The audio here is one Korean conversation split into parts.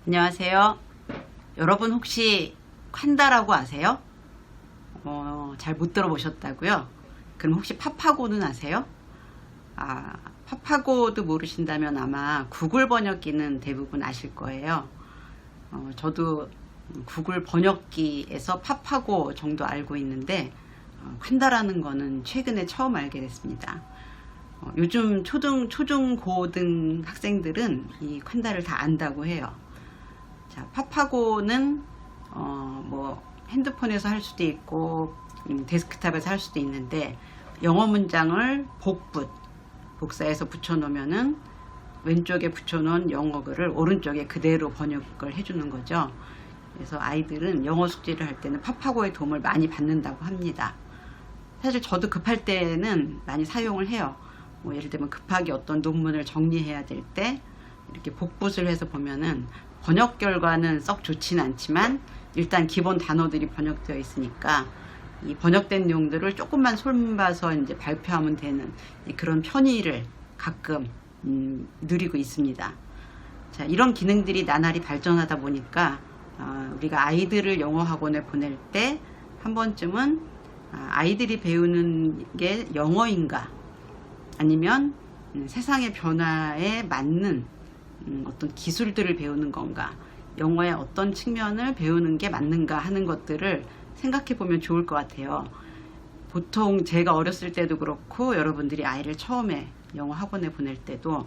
안녕하세요. 여러분 혹시 콴다라고 아세요? 잘 못 들어보셨다고요? 그럼 혹시 파파고는 아세요? 파파고도 모르신다면 아마 구글 번역기는 대부분 아실 거예요. 저도 구글 번역기에서 파파고 정도 알고 있는데 콴다라는 거는 최근에 처음 알게 됐습니다. 요즘 초중, 고등 학생들은 이 콴다를 다 안다고 해요. 자, 파파고는 뭐 핸드폰에서 할 수도 있고 데스크탑에서 할 수도 있는데, 영어 문장을 복사해서 붙여놓으면은 왼쪽에 붙여놓은 영어 글을 오른쪽에 그대로 번역을 해주는 거죠. 그래서 아이들은 영어 숙제를 할 때는 파파고의 도움을 많이 받는다고 합니다. 사실 저도 급할 때는 많이 사용을 해요. 뭐 예를 들면 급하게 어떤 논문을 정리해야 될 때 이렇게 복붙을 해서 보면은 번역 결과는 썩 좋지는 않지만 일단 기본 단어들이 번역되어 있으니까 이 번역된 내용들을 조금만 손봐서 이제 발표하면 되는 그런 편의를 가끔 누리고 있습니다. 자, 이런 기능들이 나날이 발전하다 보니까 우리가 아이들을 영어 학원에 보낼 때 한 번쯤은 아이들이 배우는 게 영어인가, 아니면 세상의 변화에 맞는 어떤 기술들을 배우는 건가, 영어의 어떤 측면을 배우는 게 맞는가 하는 것들을 생각해 보면 좋을 것 같아요. 보통 제가 어렸을 때도 그렇고 여러분들이 아이를 처음에 영어 학원에 보낼 때도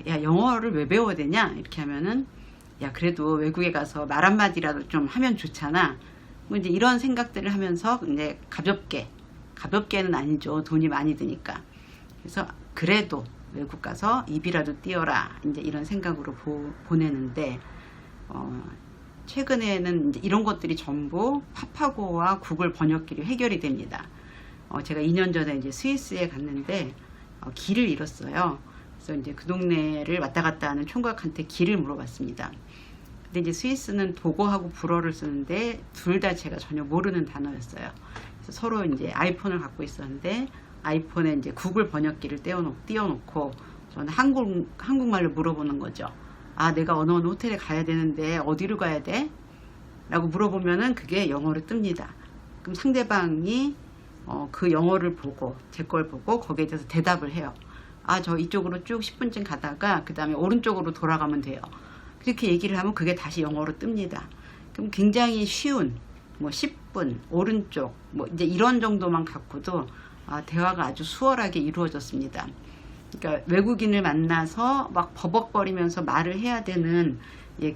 야, 영어를 왜 배워야 되냐 이렇게 하면은, 야, 그래도 외국에 가서 말 한마디라도 좀 하면 좋잖아, 뭐 이제 이런 생각들을 하면서 이제 가볍게는 아니죠, 돈이 많이 드니까. 그래서 그래도 외국 가서 입이라도 띄어라 이제 이런 생각으로 보내는데, 최근에는 이제 이런 것들이 전부 파파고와 구글 번역기로 해결이 됩니다. 제가 2년 전에 이제 스위스에 갔는데 길을 잃었어요. 그래서 이제 그 동네를 왔다 갔다 하는 총각한테 길을 물어봤습니다. 근데 이제 스위스는 독어하고 불어를 쓰는데 둘 다 제가 전혀 모르는 단어였어요. 그래서 서로 이제 아이폰을 갖고 있었는데 아이폰에 이제 구글 번역기를 띄워놓고 저는 한국말로 물어보는 거죠. 내가 어느 호텔에 가야 되는데 어디로 가야 돼? 라고 물어보면은 그게 영어로 뜹니다. 그럼 상대방이 그 영어를 보고 제 걸 보고 거기에 대해서 대답을 해요. 저 이쪽으로 쭉 10분쯤 가다가 그 다음에 오른쪽으로 돌아가면 돼요. 그렇게 얘기를 하면 그게 다시 영어로 뜹니다. 그럼 굉장히 쉬운 뭐 10분 오른쪽 뭐 이제 이런 정도만 갖고도 대화가 아주 수월하게 이루어졌습니다. 그러니까 외국인을 만나서 막 버벅거리면서 말을 해야 되는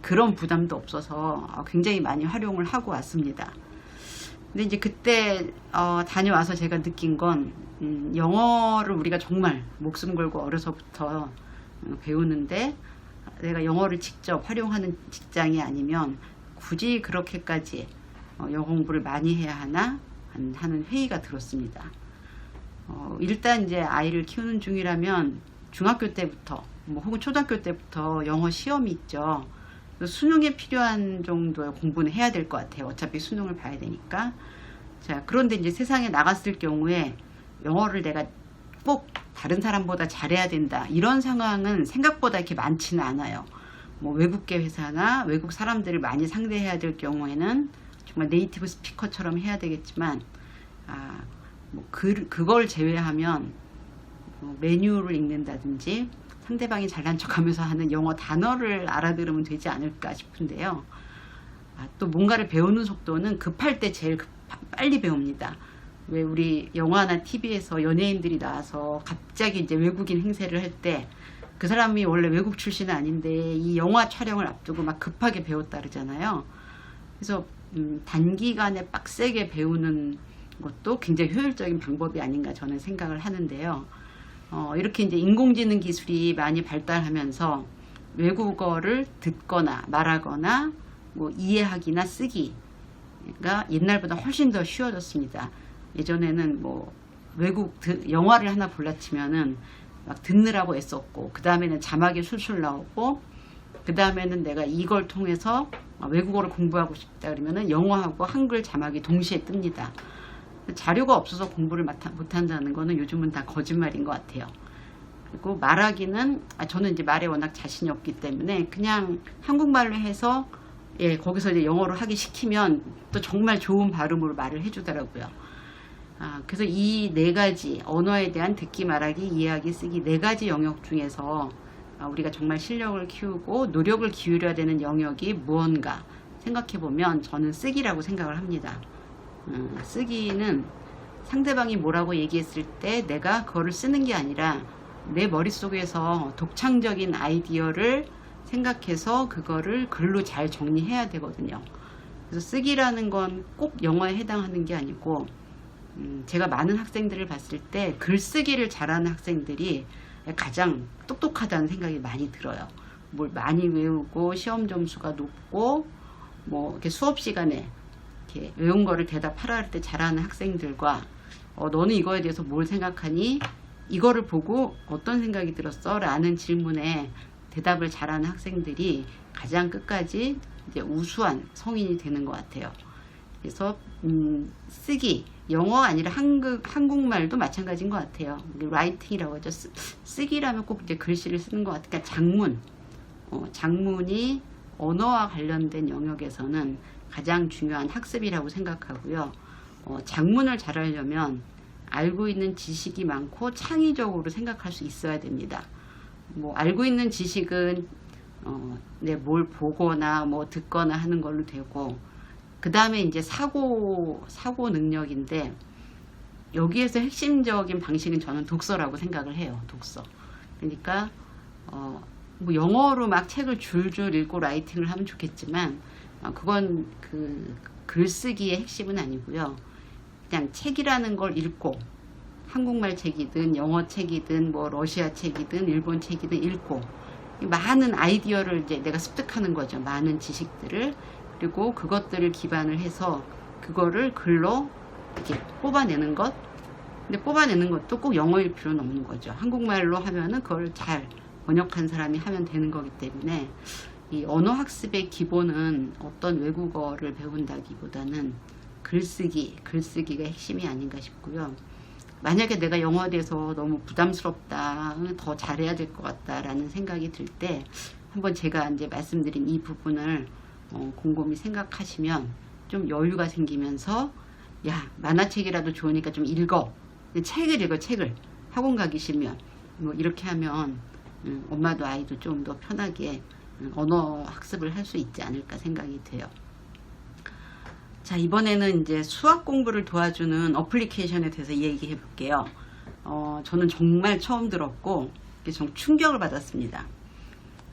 그런 부담도 없어서 굉장히 많이 활용을 하고 왔습니다. 근데 이제 그때 다녀와서 제가 느낀 건 영어를 우리가 정말 목숨 걸고 어려서부터 배우는데, 내가 영어를 직접 활용하는 직장이 아니면 굳이 그렇게까지 영어 공부를 많이 해야 하나 하는 회의가 들었습니다. 일단 이제 아이를 키우는 중이라면 중학교 때부터 뭐 혹은 초등학교 때부터 영어 시험이 있죠. 수능에 필요한 정도의 공부는 해야 될 것 같아요. 어차피 수능을 봐야 되니까. 자, 그런데 이제 세상에 나갔을 경우에 영어를 내가 꼭 다른 사람보다 잘해야 된다, 이런 상황은 생각보다 이렇게 많지는 않아요. 뭐 외국계 회사나 외국 사람들을 많이 상대해야 될 경우에는 정말 네이티브 스피커처럼 해야 되겠지만, 그걸 제외하면 메뉴를 읽는다든지 상대방이 잘난 척하면서 하는 영어 단어를 알아들으면 되지 않을까 싶은데요. 또 뭔가를 배우는 속도는 급할 때 제일 빨리 배웁니다. 왜 우리 영화나 TV에서 연예인들이 나와서 갑자기 이제 외국인 행세를 할 때 그 사람이 원래 외국 출신은 아닌데 이 영화 촬영을 앞두고 막 급하게 배웠다 그러잖아요. 그래서 단기간에 빡세게 배우는 것도 굉장히 효율적인 방법이 아닌가 저는 생각을 하는데요. 이렇게 이제 인공지능 기술이 많이 발달하면서 외국어를 듣거나 말하거나 뭐 이해하기나 쓰기가 옛날보다 훨씬 더 쉬워졌습니다. 예전에는 뭐 외국 영화를 하나 볼라치면은 막 듣느라고 애썼고, 그 다음에는 자막이 술술 나오고, 그 다음에는 내가 이걸 통해서 외국어를 공부하고 싶다 그러면은 영어하고 한글 자막이 동시에 뜹니다. 자료가 없어서 공부를 못한다는 거는 요즘은 다 거짓말인 것 같아요. 그리고 말하기는 저는 이제 말에 워낙 자신이 없기 때문에 그냥 한국말로 해서 거기서 이제 영어로 하기 시키면 또 정말 좋은 발음으로 말을 해주더라고요. 그래서 이 4가지 언어에 대한 듣기, 말하기, 이해하기, 쓰기 4가지 영역 중에서 우리가 정말 실력을 키우고 노력을 기울여야 되는 영역이 무언가 생각해보면 저는 쓰기라고 생각을 합니다. 쓰기는 상대방이 뭐라고 얘기했을 때 내가 그거를 쓰는 게 아니라 내 머릿속에서 독창적인 아이디어를 생각해서 그거를 글로 잘 정리해야 되거든요. 그래서 쓰기라는 건 꼭 영어에 해당하는 게 아니고 제가 많은 학생들을 봤을 때 글쓰기를 잘하는 학생들이 가장 똑똑하다는 생각이 많이 들어요. 뭘 많이 외우고 시험 점수가 높고 뭐 이렇게 수업 시간에 이렇게 외운 거를 대답하라 할 때 잘하는 학생들과 너는 이거에 대해서 뭘 생각하니? 이거를 보고 어떤 생각이 들었어? 라는 질문에 대답을 잘하는 학생들이 가장 끝까지 이제 우수한 성인이 되는 것 같아요. 그래서 쓰기, 영어 아니라 한국말도 마찬가지인 것 같아요. 라이팅이라고 하죠. 쓰기라면 꼭 이제 글씨를 쓰는 것 같으니까 장문이 언어와 관련된 영역에서는 가장 중요한 학습이라고 생각하고요. 장문을 잘하려면 알고 있는 지식이 많고 창의적으로 생각할 수 있어야 됩니다. 뭐 알고 있는 지식은 뭘 보거나 뭐 듣거나 하는 걸로 되고, 그 다음에 이제 사고 능력인데, 여기에서 핵심적인 방식은 저는 독서라고 생각을 해요. 독서. 그러니까 뭐 영어로 막 책을 줄줄 읽고 라이팅을 하면 좋겠지만 그건 그 글쓰기의 핵심은 아니고요. 그냥 책이라는 걸 읽고, 한국말 책이든 영어 책이든 뭐 러시아 책이든 일본 책이든 읽고 많은 아이디어를 이제 내가 습득하는 거죠. 많은 지식들을. 그리고 그것들을 기반을 해서 그거를 글로 이렇게 뽑아내는 것. 근데 뽑아내는 것도 꼭 영어일 필요는 없는 거죠. 한국말로 하면은 그걸 잘 번역한 사람이 하면 되는 거기 때문에 이 언어 학습의 기본은 어떤 외국어를 배운다기보다는 글쓰기가 핵심이 아닌가 싶고요. 만약에 내가 영어에 대해서 너무 부담스럽다, 더 잘해야 될 것 같다 라는 생각이 들 때 한번 제가 이제 말씀드린 이 부분을 곰곰이 생각하시면 좀 여유가 생기면서, 야, 만화책이라도 좋으니까 좀 읽어. 책을 읽어, 책을. 학원 가기 싫으면. 뭐 이렇게 하면 엄마도 아이도 좀 더 편하게 언어 학습을 할 수 있지 않을까 생각이 돼요. 자, 이번에는 이제 수학 공부를 도와주는 어플리케이션에 대해서 얘기해 볼게요. 저는 정말 처음 들었고 좀 충격을 받았습니다.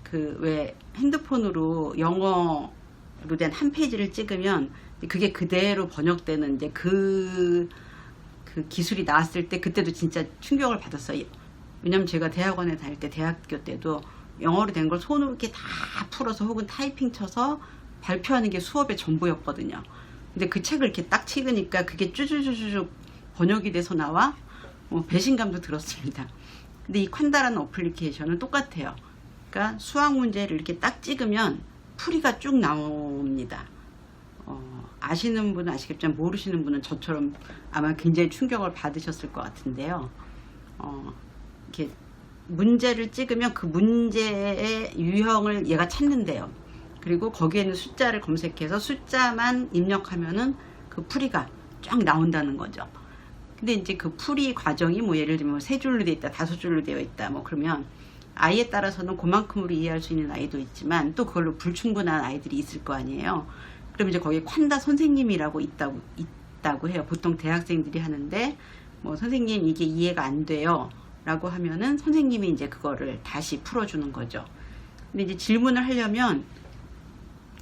그 왜 핸드폰으로 영어로 된 한 페이지를 찍으면 그게 그대로 번역되는 이제 그 기술이 나왔을 때 그때도 진짜 충격을 받았어요. 왜냐면 제가 대학원에 다닐 때, 대학교 때도 영어로 된 걸 손으로 이렇게 다 풀어서 혹은 타이핑 쳐서 발표하는 게 수업의 전부였거든요. 근데 그 책을 이렇게 딱 찍으니까 그게 쭈쭈쭈쭈 번역이 돼서 나와 배신감도 들었습니다. 근데 이 콴다라는 어플리케이션은 똑같아요. 그러니까 수학 문제를 이렇게 딱 찍으면 풀이가 쭉 나옵니다. 아시는 분은 아시겠지만 모르시는 분은 저처럼 아마 굉장히 충격을 받으셨을 것 같은데요. 이렇게 문제를 찍으면 그 문제의 유형을 얘가 찾는데요. 그리고 거기에 있는 숫자를 검색해서 숫자만 입력하면은 그 풀이가 쫙 나온다는 거죠. 근데 이제 그 풀이 과정이 뭐 예를 들면 3줄로 되어 있다, 5줄로 되어 있다, 뭐 그러면 아이에 따라서는 그만큼으로 이해할 수 있는 아이도 있지만 또 그걸로 불충분한 아이들이 있을 거 아니에요. 그럼 이제 거기에 콴다 선생님이라고 있다고 해요. 보통 대학생들이 하는데, 뭐 선생님 이게 이해가 안 돼요 라고 하면은 선생님이 이제 그거를 다시 풀어주는 거죠. 근데 이제 질문을 하려면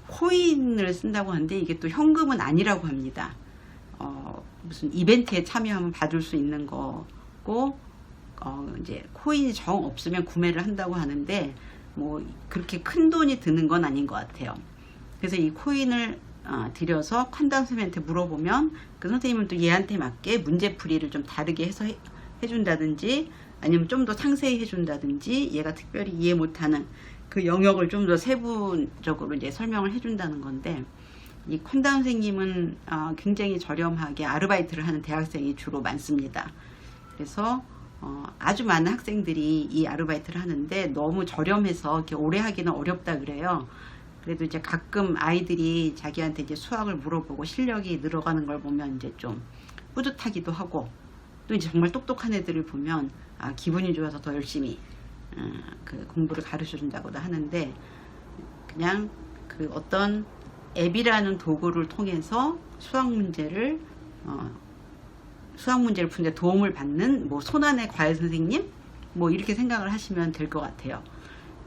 코인을 쓴다고 하는데 이게 또 현금은 아니라고 합니다. 무슨 이벤트에 참여하면 받을 수 있는 거고, 이제 코인이 정 없으면 구매를 한다고 하는데 뭐 그렇게 큰 돈이 드는 건 아닌 것 같아요. 그래서 이 코인을 들여서 콴다 선생님한테 물어보면 그 선생님은 또 얘한테 맞게 문제풀이를 좀 다르게 해서 해준다든지 아니면 좀 더 상세히 해준다든지 얘가 특별히 이해 못하는 그 영역을 좀 더 세부적으로 이제 설명을 해준다는 건데, 이 콴다 선생님은 굉장히 저렴하게 아르바이트를 하는 대학생이 주로 많습니다. 그래서 아주 많은 학생들이 이 아르바이트를 하는데 너무 저렴해서 이렇게 오래 하기는 어렵다 그래요. 그래도 이제 가끔 아이들이 자기한테 이제 수학을 물어보고 실력이 늘어가는 걸 보면 이제 좀 뿌듯하기도 하고, 또 이제 정말 똑똑한 애들을 보면 기분이 좋아서 더 열심히 그 공부를 가르쳐 준다고도 하는데, 그냥 그 어떤 앱이라는 도구를 통해서 수학 문제를 푸는데 도움을 받는 뭐 손안의 과외 선생님 뭐 이렇게 생각을 하시면 될 것 같아요.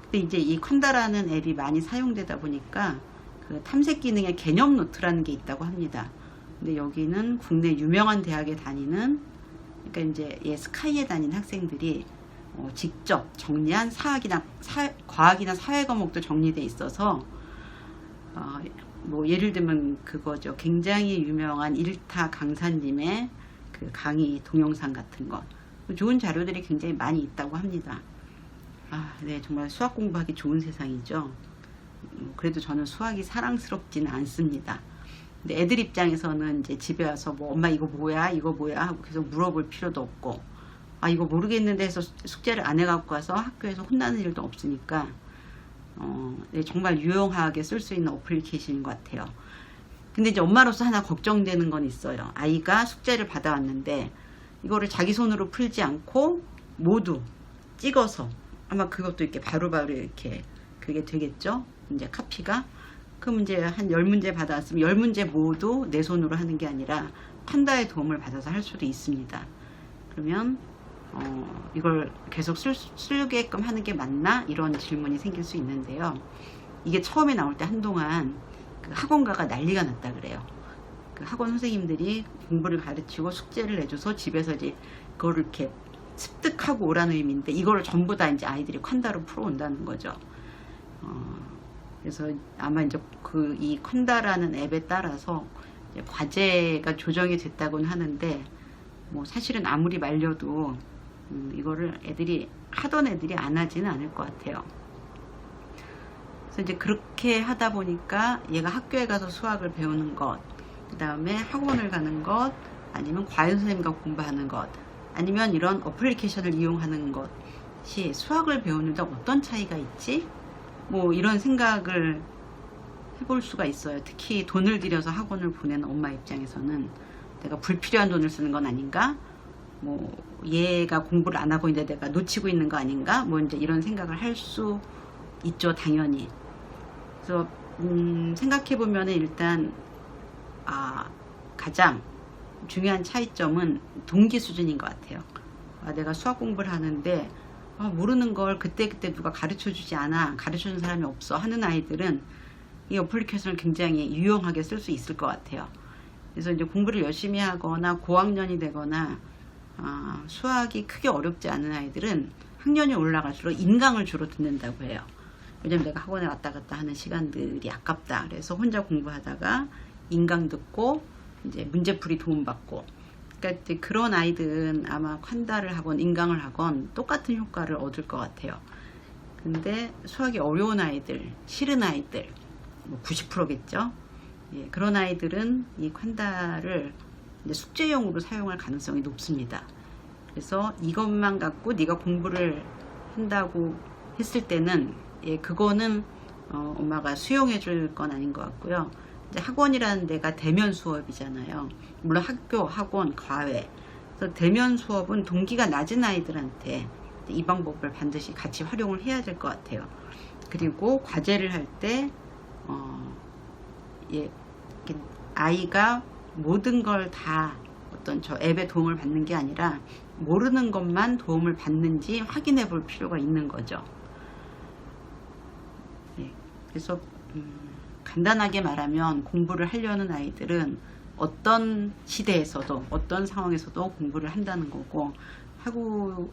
근데 이제 이 콴다라는 앱이 많이 사용되다 보니까 그 탐색 기능의 개념 노트라는 게 있다고 합니다. 근데 여기는 국내 유명한 대학에 다니는, 그러니까 이제 스카이에 다니는 학생들이 직접 정리한 과학이나 사회 과목도 정리돼 있어서 뭐 예를 들면 그거죠. 굉장히 유명한 일타 강사님의 그 강의 동영상 같은 거, 좋은 자료들이 굉장히 많이 있다고 합니다. 네, 정말 수학 공부하기 좋은 세상이죠. 그래도 저는 수학이 사랑스럽지는 않습니다. 근데 애들 입장에서는 이제 집에 와서 뭐 엄마 이거 뭐야 이거 뭐야 하고 계속 물어볼 필요도 없고, 이거 모르겠는데 해서 숙제를 안 해갖고 와서 학교에서 혼나는 일도 없으니까 네, 정말 유용하게 쓸 수 있는 어플리케이션인 것 같아요. 근데 이제 엄마로서 하나 걱정되는 건 있어요. 아이가 숙제를 받아왔는데 이거를 자기 손으로 풀지 않고 모두 찍어서, 아마 그것도 이렇게 바로바로 이렇게 그게 되겠죠? 이제 카피가. 그럼 이제 한 10문제 받아왔으면 10문제 모두 내 손으로 하는 게 아니라 판다의 도움을 받아서 할 수도 있습니다. 그러면 이걸 계속 쓰게끔 하는 게 맞나? 이런 질문이 생길 수 있는데요. 이게 처음에 나올 때 한동안 그 학원가가 난리가 났다 그래요. 그 학원 선생님들이 공부를 가르치고 숙제를 내줘서 집에서 이제 그거를 이렇게 습득하고 오라는 의미인데, 이거를 전부 다 이제 아이들이 콴다로 풀어온다는 거죠. 그래서 아마 이제 이 콴다라는 앱에 따라서 이제 과제가 조정이 됐다고는 하는데, 뭐 사실은 아무리 말려도 이거를 하던 애들이 안 하지는 않을 것 같아요. 그래서 이제 그렇게 하다 보니까 얘가 학교에 가서 수학을 배우는 것, 그 다음에 학원을 가는 것, 아니면 과외 선생님과 공부하는 것, 아니면 이런 어플리케이션을 이용하는 것이 수학을 배우는데 어떤 차이가 있지? 뭐 이런 생각을 해볼 수가 있어요. 특히 돈을 들여서 학원을 보내는 엄마 입장에서는 내가 불필요한 돈을 쓰는 건 아닌가? 뭐 얘가 공부를 안 하고 있는데 내가 놓치고 있는 거 아닌가? 뭐 이제 이런 생각을 할 수 있죠, 당연히. 그래서 생각해 보면 일단 가장 중요한 차이점은 동기 수준인 것 같아요. 내가 수학 공부를 하는데 모르는 걸 그때그때 누가 가르쳐 주지 않아, 가르쳐 주는 사람이 없어 하는 아이들은 이 어플리케이션을 굉장히 유용하게 쓸 수 있을 것 같아요. 그래서 이제 공부를 열심히 하거나 고학년이 되거나 수학이 크게 어렵지 않은 아이들은 학년이 올라갈수록 인강을 주로 듣는다고 해요. 왜냐면 내가 학원에 왔다 갔다 하는 시간들이 아깝다. 그래서 혼자 공부하다가 인강 듣고 이제 문제풀이 도움받고, 그러니까 이제 그런 아이들은 아마 콴다를 하건 인강을 하건 똑같은 효과를 얻을 것 같아요. 근데 수학이 어려운 아이들, 싫은 아이들, 뭐 90%겠죠. 예, 그런 아이들은 이 콴다를 이제 숙제용으로 사용할 가능성이 높습니다. 그래서 이것만 갖고 네가 공부를 한다고 했을 때는 그거는 엄마가 수용해 줄 건 아닌 것 같고요. 이제 학원이라는 데가 대면 수업이잖아요. 물론 학교, 학원, 과외. 그래서 대면 수업은 동기가 낮은 아이들한테 이 방법을 반드시 같이 활용을 해야 될 것 같아요. 그리고 과제를 할 때 아이가 모든 걸 다 어떤 저 앱의 도움을 받는 게 아니라 모르는 것만 도움을 받는지 확인해 볼 필요가 있는 거죠. 그래서 간단하게 말하면 공부를 하려는 아이들은 어떤 시대에서도 어떤 상황에서도 공부를 한다는 거고,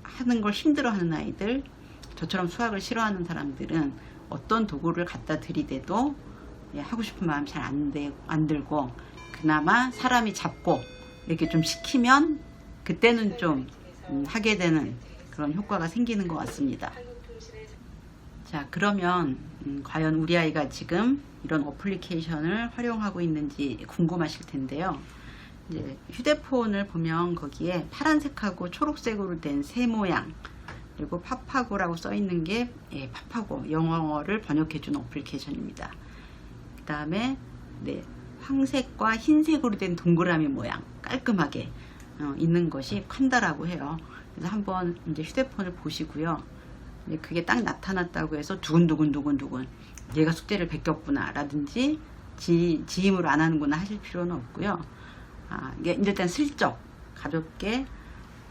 하는 걸 힘들어하는 아이들, 저처럼 수학을 싫어하는 사람들은 어떤 도구를 갖다 들이대도 하고 싶은 마음 잘 안 들고, 그나마 사람이 잡고 이렇게 좀 시키면 그때는 좀 하게 되는 그런 효과가 생기는 것 같습니다. 자, 그러면 과연 우리 아이가 지금 이런 어플리케이션을 활용하고 있는지 궁금하실 텐데요. 이제 휴대폰을 보면 거기에 파란색하고 초록색으로 된 새 모양, 그리고 파파고라고 써 있는 게 파파고 영어를 번역해 주는 어플리케이션입니다. 그 다음에 황색과 흰색으로 된 동그라미 모양 깔끔하게 있는 것이 콴다라고 해요. 그래서 한번 이제 휴대폰을 보시고요. 그게 딱 나타났다고 해서 두근두근 얘가 숙제를 베꼈구나 라든지 지임으로 안 하는구나 하실 필요는 없고요. 이게 일단 슬쩍 가볍게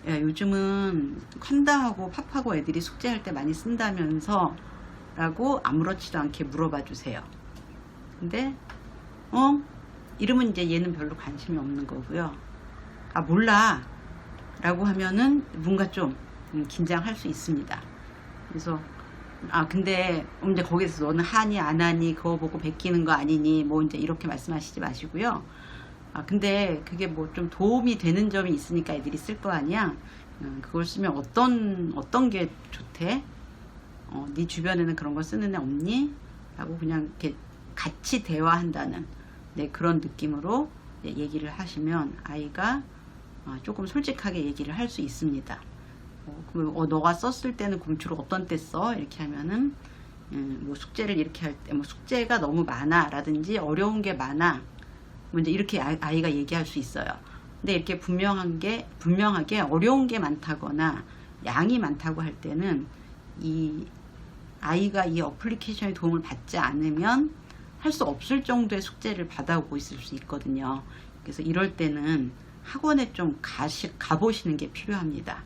요즘은 콴다하고 파파고 애들이 숙제할 때 많이 쓴다면서 라고 아무렇지도 않게 물어봐 주세요. 근데 이러면 이제 얘는 별로 관심이 없는 거고요. 몰라 라고 하면은 뭔가 좀 긴장할 수 있습니다. 그래서 근데 이제 거기서 너는 하니 안 하니 그거 보고 베끼는 거 아니니 뭐 이제 이렇게 말씀하시지 마시고요. 근데 그게 뭐 좀 도움이 되는 점이 있으니까 애들이 쓸 거 아니야. 그걸 쓰면 어떤 게 좋대? 네 주변에는 그런 거 쓰는 애 없니? 라고 그냥 이렇게 같이 대화한다는 그런 느낌으로 얘기를 하시면 아이가 조금 솔직하게 얘기를 할 수 있습니다. 너가 썼을 때는 그럼 주로 어떤 때 써? 이렇게 하면은 뭐 숙제를 이렇게 할 때 뭐 숙제가 너무 많아 라든지 어려운 게 많아 이제 이렇게 아이가 얘기할 수 있어요. 근데 이렇게 분명하게 어려운 게 많다거나 양이 많다고 할 때는 이 아이가 이 어플리케이션의 도움을 받지 않으면 할 수 없을 정도의 숙제를 받아오고 있을 수 있거든요. 그래서 이럴 때는 학원에 좀 가보시는 게 필요합니다.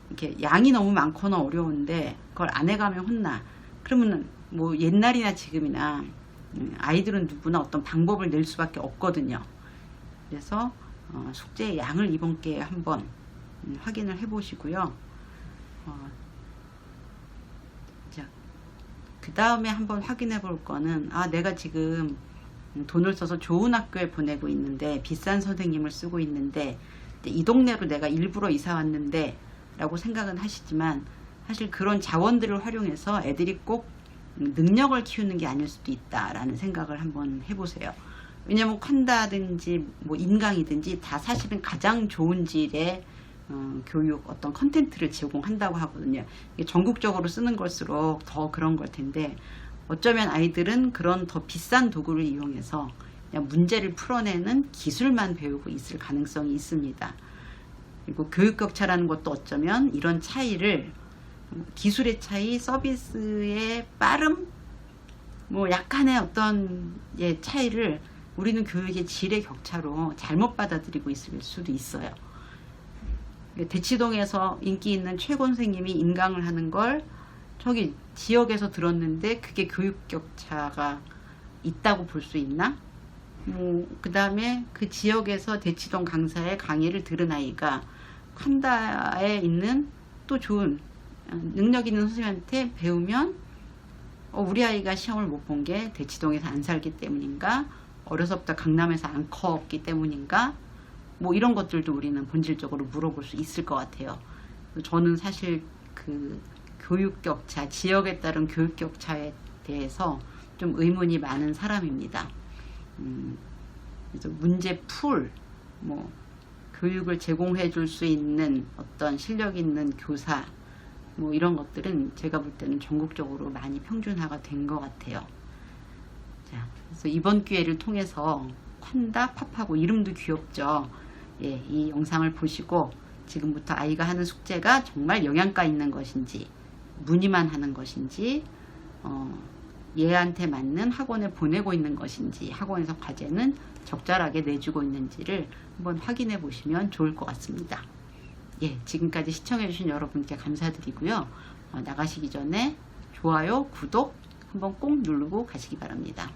이렇게 양이 너무 많거나 어려운데 그걸 안 해가면 혼나. 그러면 뭐 옛날이나 지금이나 아이들은 누구나 어떤 방법을 낼 수밖에 없거든요. 그래서 숙제의 양을 이번 기회에 한번 확인을 해 보시고요. 그 다음에 한번 확인해 볼 거는 내가 지금 돈을 써서 좋은 학교에 보내고 있는데 비싼 선생님을 쓰고 있는데 이 동네로 내가 일부러 이사 왔는데 라고 생각은 하시지만 사실 그런 자원들을 활용해서 애들이 꼭 능력을 키우는 게 아닐 수도 있다라는 생각을 한번 해보세요. 왜냐면 콴다든지 뭐 인강이든지 다 사실은 가장 좋은 질의 교육 어떤 컨텐츠를 제공한다고 하거든요. 이게 전국적으로 쓰는 걸수록 더 그런 걸 텐데 어쩌면 아이들은 그런 더 비싼 도구를 이용해서 그냥 문제를 풀어내는 기술만 배우고 있을 가능성이 있습니다. 그리고 교육격차라는 것도 어쩌면 이런 차이를 기술의 차이, 서비스의 빠름, 뭐 약간의 어떤 차이를 우리는 교육의 질의 격차로 잘못 받아들이고 있을 수도 있어요. 대치동에서 인기 있는 최고 선생님이 인강을 하는 걸 저기 지역에서 들었는데 그게 교육격차가 있다고 볼 수 있나? 그 다음에 그 지역에서 대치동 강사의 강의를 들은 아이가 콴다에 있는 또 좋은 능력 있는 선생님한테 배우면 우리 아이가 시험을 못 본 게 대치동에서 안 살기 때문인가? 어려서부터 강남에서 안 컸기 때문인가? 뭐 이런 것들도 우리는 본질적으로 물어볼 수 있을 것 같아요. 저는 사실 그 교육격차, 지역에 따른 교육격차에 대해서 좀 의문이 많은 사람입니다. 그래서 문제풀, 뭐 교육을 제공해 줄 수 있는 어떤 실력 있는 교사, 뭐 이런 것들은 제가 볼 때는 전국적으로 많이 평준화가 된 것 같아요. 자, 그래서 이번 기회를 통해서 콴다, 파파고 이름도 귀엽죠. 이 영상을 보시고 지금부터 아이가 하는 숙제가 정말 영양가 있는 것인지, 문의만 하는 것인지, 얘한테 맞는 학원에 보내고 있는 것인지, 학원에서 과제는 적절하게 내주고 있는지를 한번 확인해 보시면 좋을 것 같습니다. 지금까지 시청해 주신 여러분께 감사드리고요. 나가시기 전에 좋아요, 구독 한번 꼭 누르고 가시기 바랍니다.